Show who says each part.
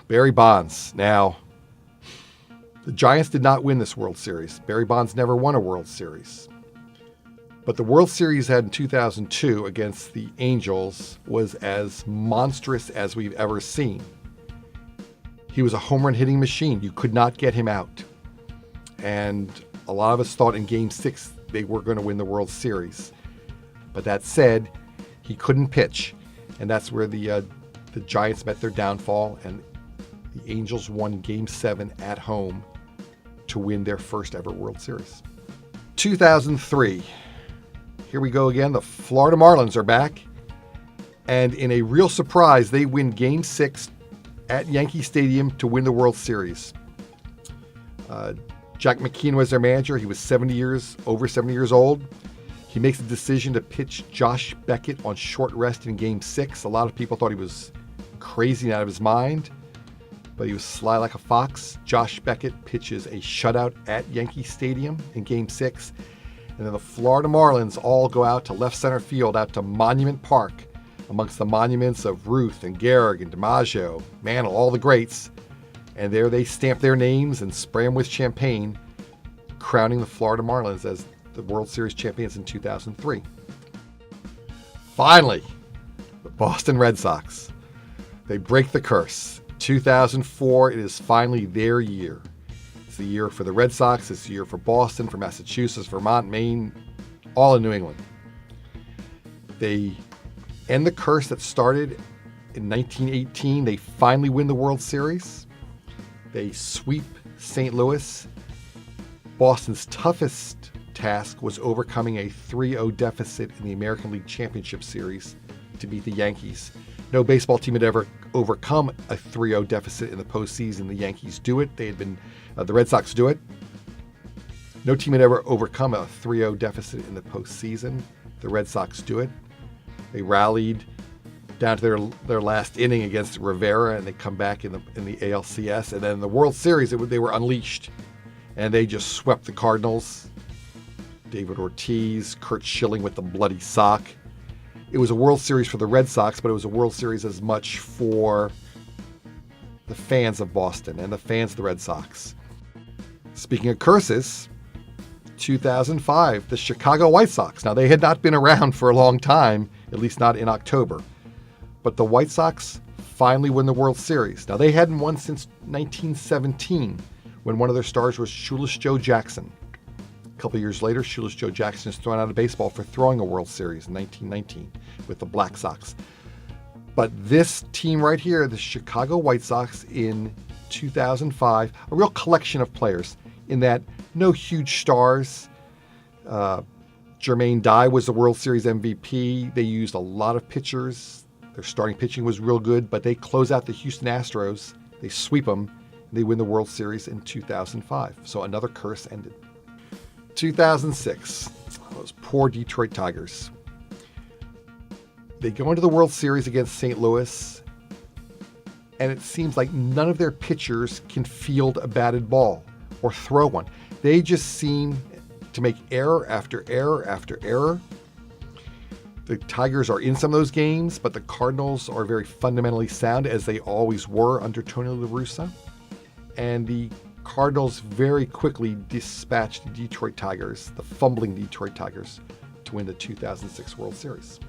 Speaker 1: Barry Bonds. Now, the Giants did not win this World Series. Barry Bonds never won a World Series. But the World Series had in 2002 against the Angels was as monstrous as we've ever seen. He was a home run hitting machine. You could not get him out. And a lot of us thought in Game 6 they were going to win the World Series. But that said, he couldn't pitch. And that's where the Giants met their downfall. And the Angels won Game 7 at home to win their first ever World Series. 2003. Here we go again. The Florida Marlins are back. And in a real surprise, they win Game 6 at Yankee Stadium to win the World Series. Jack McKeon was their manager. He was over 70 years old. He makes the decision to pitch Josh Beckett on short rest in Game 6. A lot of people thought he was crazy and out of his mind, but he was sly like a fox. Josh Beckett pitches a shutout at Yankee Stadium in Game 6. And then the Florida Marlins all go out to left center field, out to Monument Park, amongst the monuments of Ruth and Gehrig and DiMaggio, Mantle, all the greats. And there they stamp their names and spray them with champagne, crowning the Florida Marlins as the World Series champions in 2003. Finally, the Boston Red Sox. They break the curse. 2004, it is finally their year. It's the year for the Red Sox. It's the year for Boston, for Massachusetts, Vermont, Maine, all in New England. They end the curse that started in 1918. They finally win the World Series. They sweep St. Louis. Boston's toughest task was overcoming a 3-0 deficit in the American League Championship Series to beat the Yankees. No baseball team had ever overcome a 3-0 deficit in the postseason. The Yankees do it. The Red Sox do it. No team had ever overcome a 3-0 deficit in the postseason. The Red Sox do it. They rallied down to their last inning against Rivera, and they come back in the ALCS. And then in the World Series, they were unleashed, and they just swept the Cardinals. David Ortiz, Curt Schilling with the bloody sock. It was a World Series for the Red Sox, but it was a World Series as much for the fans of Boston and the fans of the Red Sox. Speaking of curses, 2005, the Chicago White Sox. Now, they had not been around for a long time, at least not in October. But the White Sox finally win the World Series. Now, they hadn't won since 1917, when one of their stars was Shoeless Joe Jackson. A couple years later, Shoeless Joe Jackson is thrown out of baseball for throwing a World Series in 1919 with the Black Sox. But this team right here, the Chicago White Sox in 2005, a real collection of players in that no huge stars. Jermaine Dye was the World Series MVP. They used a lot of pitchers. Their starting pitching was real good, but they close out the Houston Astros. They sweep them. And they win the World Series in 2005. So another curse ended. 2006, those poor Detroit Tigers. They go into the World Series against St. Louis, and it seems like none of their pitchers can field a batted ball or throw one. They just seem to make error after error after error. The Tigers are in some of those games, but the Cardinals are very fundamentally sound, as they always were under Tony La Russa. And the Cardinals very quickly dispatched the Detroit Tigers, the fumbling Detroit Tigers, to win the 2006 World Series.